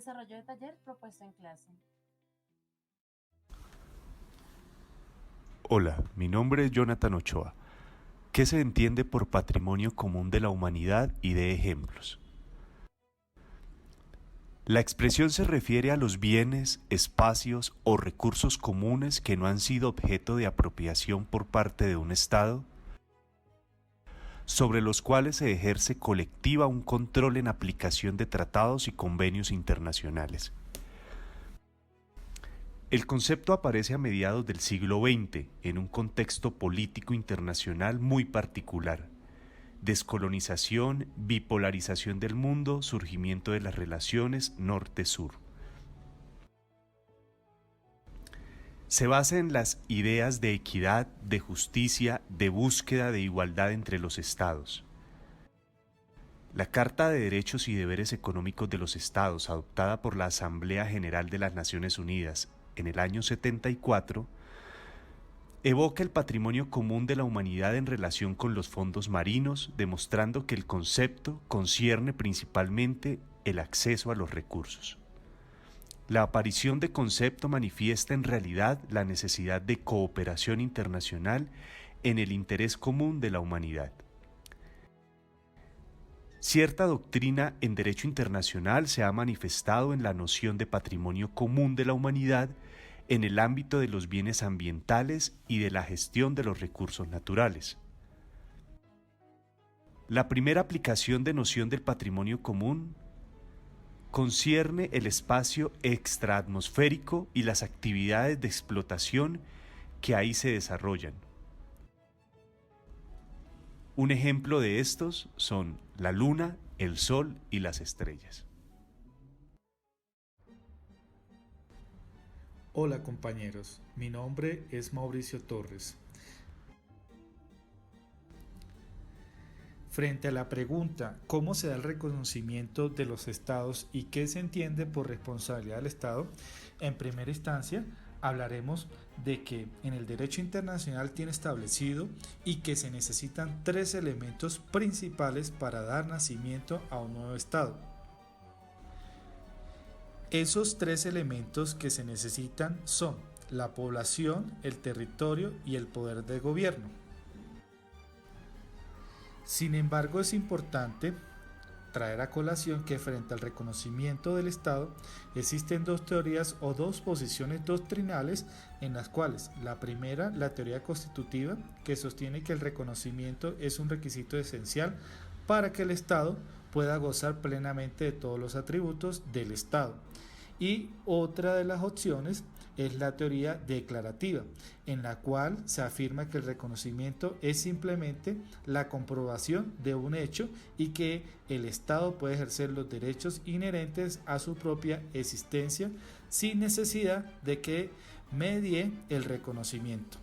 Desarrollo de taller propuesto en clase. Hola, mi nombre es Jonathan Ochoa. ¿Qué se entiende por patrimonio común de la humanidad y de ejemplos? La expresión se refiere a los bienes, espacios o recursos comunes que no han sido objeto de apropiación por parte de un Estado, sobre los cuales se ejerce colectiva un control en aplicación de tratados y convenios internacionales. El concepto aparece a mediados del siglo XX en un contexto político internacional muy particular: descolonización, bipolarización del mundo, surgimiento de las relaciones norte-sur. Se basa en las ideas de equidad, de justicia, de búsqueda de igualdad entre los estados. La Carta de Derechos y Deberes Económicos de los Estados, adoptada por la Asamblea General de las Naciones Unidas en el año 74, evoca el patrimonio común de la humanidad en relación con los fondos marinos, demostrando que el concepto concierne principalmente el acceso a los recursos. La aparición de concepto manifiesta en realidad la necesidad de cooperación internacional en el interés común de la humanidad. Cierta doctrina en derecho internacional se ha manifestado en la noción de patrimonio común de la humanidad en el ámbito de los bienes ambientales y de la gestión de los recursos naturales. La primera aplicación de noción del patrimonio común concierne el espacio extraatmosférico y las actividades de explotación que ahí se desarrollan. Un ejemplo de estos son la luna, el sol y las estrellas. Hola compañeros, mi nombre es Mauricio Torres. Frente a la pregunta ¿cómo se da el reconocimiento de los estados y qué se entiende por responsabilidad del Estado? En primera instancia hablaremos de que en el derecho internacional tiene establecido y que se necesitan tres elementos principales para dar nacimiento a un nuevo Estado. Esos tres elementos que se necesitan son la población, el territorio y el poder de gobierno. Sin embargo, es importante traer a colación que frente al reconocimiento del Estado existen dos teorías o dos posiciones doctrinales, en las cuales la primera, la teoría constitutiva, que sostiene que el reconocimiento es un requisito esencial para que el Estado pueda gozar plenamente de todos los atributos del Estado. Y otra de las opciones es la teoría declarativa, en la cual se afirma que el reconocimiento es simplemente la comprobación de un hecho y que el Estado puede ejercer los derechos inherentes a su propia existencia sin necesidad de que medie el reconocimiento.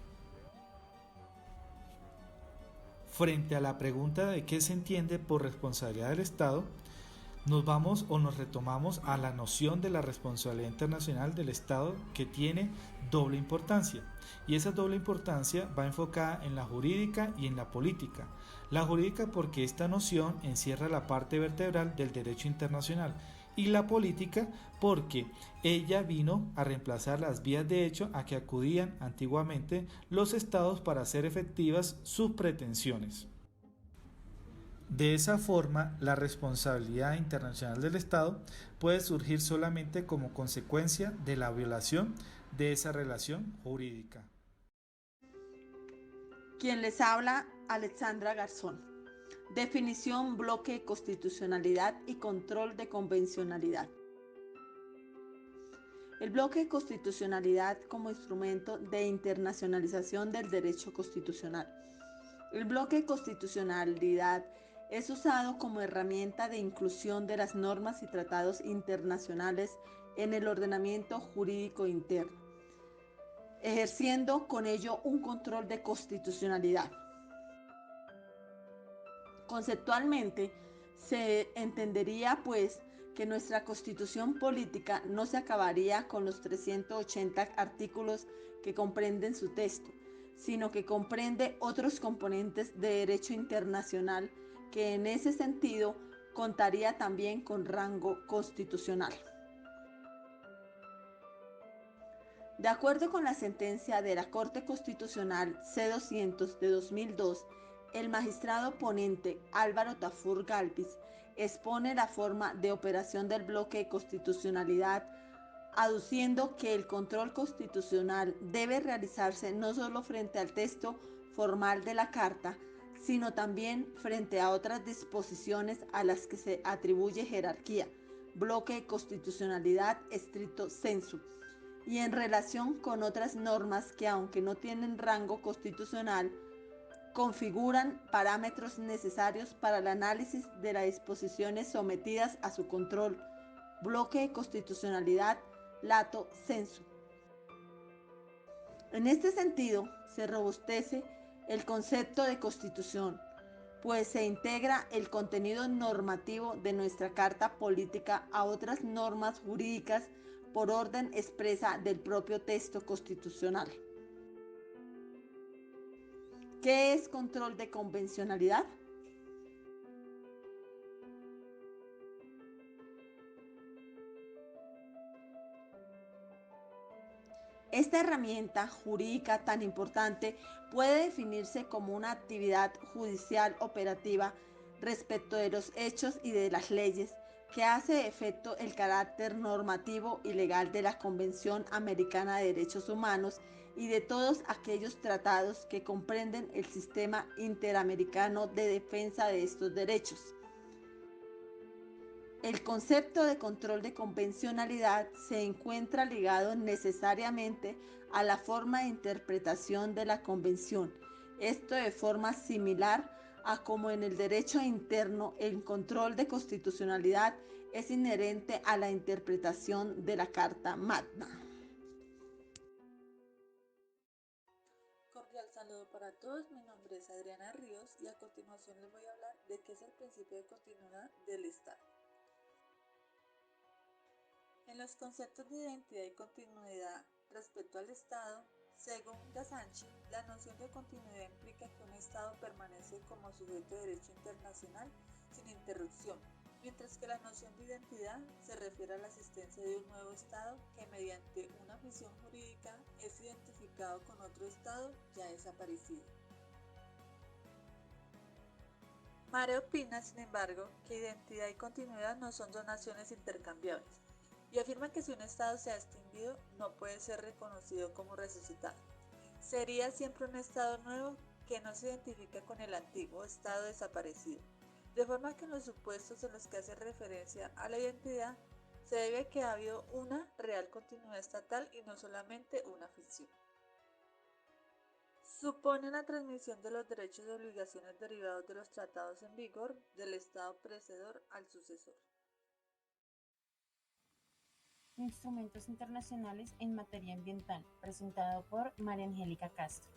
Frente a la pregunta de qué se entiende por responsabilidad del Estado, nos vamos o nos retomamos a la noción de la responsabilidad internacional del Estado, que tiene doble importancia, y esa doble importancia va enfocada en la jurídica y en la política. La jurídica porque esta noción encierra la parte vertebral del derecho internacional, y la política porque ella vino a reemplazar las vías de hecho a que acudían antiguamente los estados para hacer efectivas sus pretensiones. De esa forma, la responsabilidad internacional del Estado puede surgir solamente como consecuencia de la violación de esa relación jurídica. Quien les habla, Alexandra Garzón. Definición, bloque, constitucionalidad y control de convencionalidad. El bloque de constitucionalidad como instrumento de internacionalización del derecho constitucional. El bloque de constitucionalidad es usado como herramienta de inclusión de las normas y tratados internacionales en el ordenamiento jurídico interno, ejerciendo con ello un control de constitucionalidad. Conceptualmente, se entendería pues que nuestra constitución política no se acabaría con los 380 artículos que comprenden su texto, sino que comprende otros componentes de derecho internacional que en ese sentido contaría también con rango constitucional. De acuerdo con la sentencia de la Corte Constitucional C-200 de 2002, el magistrado ponente Álvaro Tafur Galvis expone la forma de operación del bloque de constitucionalidad, aduciendo que el control constitucional debe realizarse no solo frente al texto formal de la Carta, sino también frente a otras disposiciones a las que se atribuye jerarquía, bloque de constitucionalidad stricto sensu, y en relación con otras normas que, aunque no tienen rango constitucional, configuran parámetros necesarios para el análisis de las disposiciones sometidas a su control, bloque de constitucionalidad lato sensu. En este sentido, se robustece el concepto de constitución, pues se integra el contenido normativo de nuestra Carta Política a otras normas jurídicas por orden expresa del propio texto constitucional. ¿Qué es control de convencionalidad? Esta herramienta jurídica tan importante puede definirse como una actividad judicial operativa respecto de los hechos y de las leyes que hace efecto el carácter normativo y legal de la Convención Americana de Derechos Humanos y de todos aquellos tratados que comprenden el sistema interamericano de defensa de estos derechos. El concepto de control de convencionalidad se encuentra ligado necesariamente a la forma de interpretación de la Convención, esto de forma similar a como en el derecho interno el control de constitucionalidad es inherente a la interpretación de la Carta Magna. Cordial saludo para todos, mi nombre es Adriana Ríos y a continuación les voy a hablar de qué es el principio de continuidad del Estado. En los conceptos de identidad y continuidad respecto al Estado, según Gassanchi, la noción de continuidad implica que un Estado permanece como sujeto de derecho internacional sin interrupción, mientras que la noción de identidad se refiere a la existencia de un nuevo Estado que mediante una misión jurídica es identificado con otro Estado ya desaparecido. Mare opina, sin embargo, que identidad y continuidad no son dos naciones intercambiables, y afirma que si un Estado se ha extinguido, no puede ser reconocido como resucitado. Sería siempre un Estado nuevo que no se identifica con el antiguo Estado desaparecido, de forma que en los supuestos en los que hace referencia a la identidad, se debe a que ha habido una real continuidad estatal y no solamente una ficción. Supone la transmisión de los derechos y obligaciones derivados de los tratados en vigor del Estado precedor al sucesor. Instrumentos internacionales en materia ambiental, presentado por María Angélica Castro.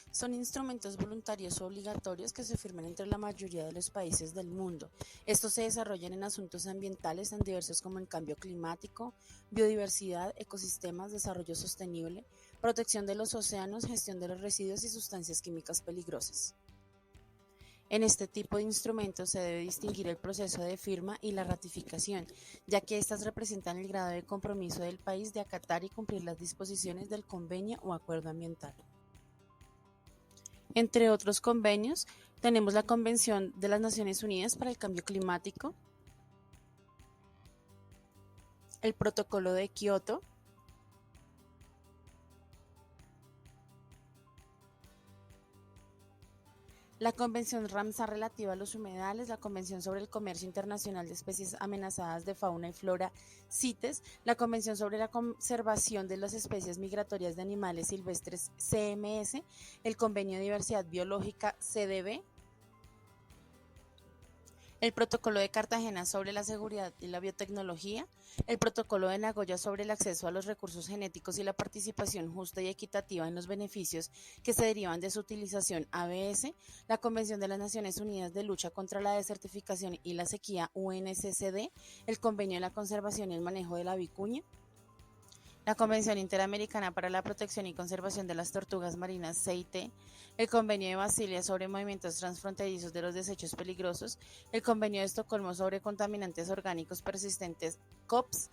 Son instrumentos voluntarios o obligatorios que se firman entre la mayoría de los países del mundo. Estos se desarrollan en asuntos ambientales tan diversos como el cambio climático, biodiversidad, ecosistemas, desarrollo sostenible, protección de los océanos, gestión de los residuos y sustancias químicas peligrosas. En este tipo de instrumentos se debe distinguir el proceso de firma y la ratificación, ya que éstas representan el grado de compromiso del país de acatar y cumplir las disposiciones del convenio o acuerdo ambiental. Entre otros convenios, tenemos la Convención de las Naciones Unidas para el Cambio Climático, el Protocolo de Kioto, la Convención Ramsar relativa a los humedales, la Convención sobre el Comercio Internacional de Especies Amenazadas de Fauna y Flora, CITES, la Convención sobre la Conservación de las Especies Migratorias de Animales Silvestres, CMS, el Convenio de Diversidad Biológica, CDB, el Protocolo de Cartagena sobre la seguridad y la biotecnología, el Protocolo de Nagoya sobre el acceso a los recursos genéticos y la participación justa y equitativa en los beneficios que se derivan de su utilización, ABS, la Convención de las Naciones Unidas de Lucha contra la Desertificación y la Sequía, UNCCD, el Convenio de la Conservación y el Manejo de la Vicuña, la Convención Interamericana para la Protección y Conservación de las Tortugas Marinas, CIT, el Convenio de Basilea sobre movimientos transfronterizos de los desechos peligrosos, el Convenio de Estocolmo sobre contaminantes orgánicos persistentes, COPS,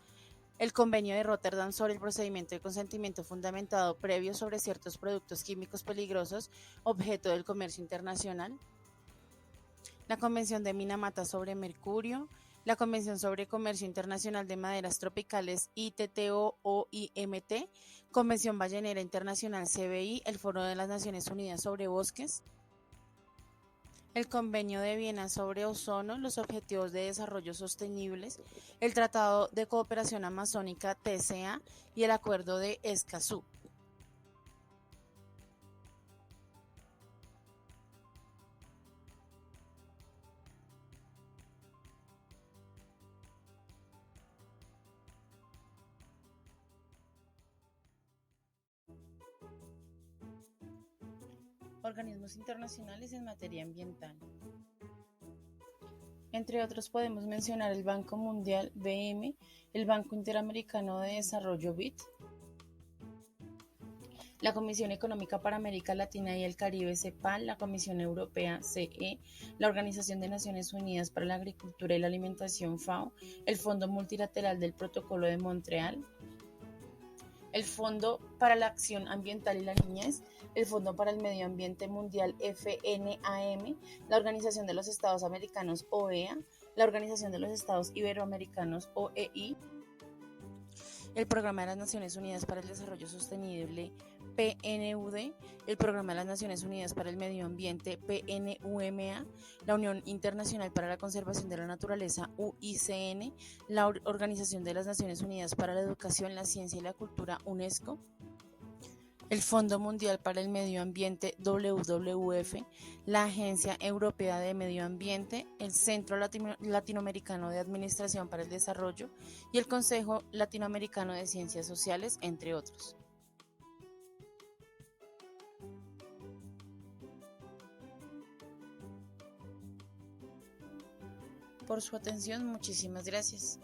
el Convenio de Róterdam sobre el procedimiento de consentimiento fundamentado previo sobre ciertos productos químicos peligrosos objeto del comercio internacional, la Convención de Minamata sobre mercurio, la Convención sobre Comercio Internacional de Maderas Tropicales ITTO-OIMT, Convención Ballenera Internacional CBI, el Foro de las Naciones Unidas sobre Bosques, el Convenio de Viena sobre Ozono, los Objetivos de Desarrollo Sostenibles, el Tratado de Cooperación Amazónica TCA y el Acuerdo de Escazú. Organismos internacionales en materia ambiental. Entre otros podemos mencionar el Banco Mundial (BM), el Banco Interamericano de Desarrollo (BID), la Comisión Económica para América Latina y el Caribe (CEPAL), la Comisión Europea (CE), la Organización de Naciones Unidas para la Agricultura y la Alimentación (FAO), el Fondo Multilateral del Protocolo de Montreal, el Fondo para la Acción Ambiental y la Niñez, el Fondo para el Medio Ambiente Mundial FNAM, la Organización de los Estados Americanos OEA, la Organización de los Estados Iberoamericanos OEI, el Programa de las Naciones Unidas para el Desarrollo Sostenible PNUD, el Programa de las Naciones Unidas para el Medio Ambiente PNUMA, la Unión Internacional para la Conservación de la Naturaleza UICN, la Organización de las Naciones Unidas para la Educación, la Ciencia y la Cultura UNESCO, el Fondo Mundial para el Medio Ambiente WWF, la Agencia Europea de Medio Ambiente, el Centro Latinoamericano de Administración para el Desarrollo y el Consejo Latinoamericano de Ciencias Sociales, entre otros. Por su atención, muchísimas gracias.